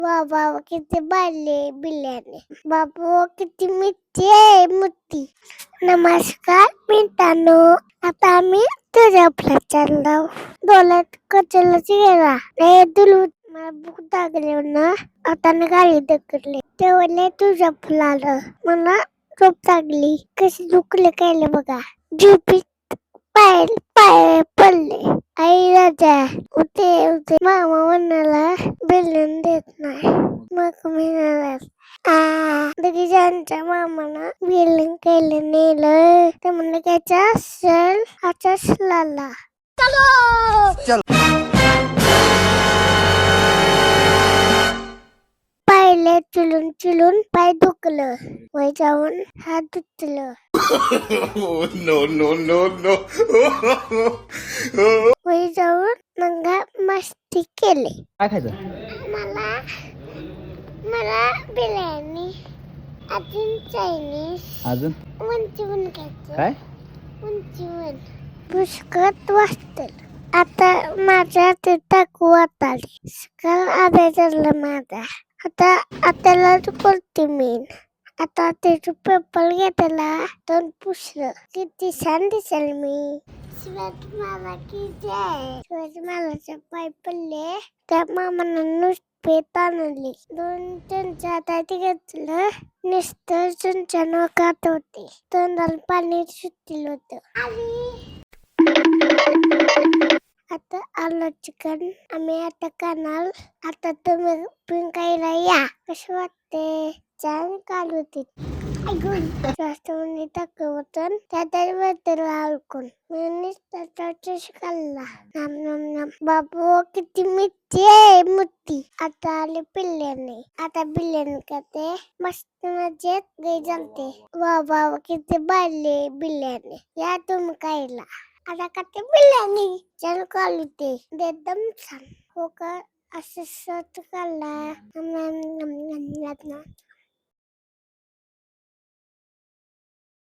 बाबा किती बाले बिल्याने बाबू किती मिठी आहे मोठी. नमस्कार मित्रांनो, आता आम्ही तुळजापूरला चाललो. डोळ्यात कचल्याची गेला रे तुलू मला भूक लागली ना. आता मी गाडी ढकलली तेवढे तुळजापूरला आलं. मला झोप लागली. कशी झोपले काय बघा. झोपीत पाय पाय पडले. आई राजा उठे उठे. मामा म्हणाला बिल्डिंग देत नाही. मग मी त्यांच्या मामानं बिल्डिंग केलं नेलं. ते म्हणलं त्याचा असेल हाचा लाला. पाहिले चुलून चुलून पाय दुखलं. वय जाऊन हात धुतलं. No. वय जाऊन नंगा मस्ती केली. काय खायचं? मला मला बिर्याणी अजून चायनीज अजून मंचुरियन खायचं. काय? मंचुरियन पुष्कळ वाटतं. आता माझ्या ते टाकू आता सकाळ आधा चाललं माझा. आता आताला करते मी. आता त्याचं पेपर घेतला तर पुसलं किती छान दिसेल मी. शिवाजी मला किती आहे. शिवाजी मालाचे पाय पडले. त्या मामानं नुसते ताणले. 2 चमचे हातात घेतलं. नुसतं चमच्यानं खात होते. तोंडाला पाणी सुटलं होतं. आता आलं चिकन आम्ही आता खाणार. आता तुम्ही पण खायला या. कसं वाटते? छान काल होती. जास्त म्हणजे टाकवतन त्याबद्दल हलकून मी त्याचा खाल्ला. बाबू किती मिठी आहे मोठी. आता आले पिल्ल्याने. आता बिल्ल्याने खाते. मस्त मजेत गई चालते. बाबा किती बाले बिल्ल्याने. या तुम्ही खायला. आता खाते बिल्ल्याने. चल कालू ते एकदम छान. हो का असं खाल्ला.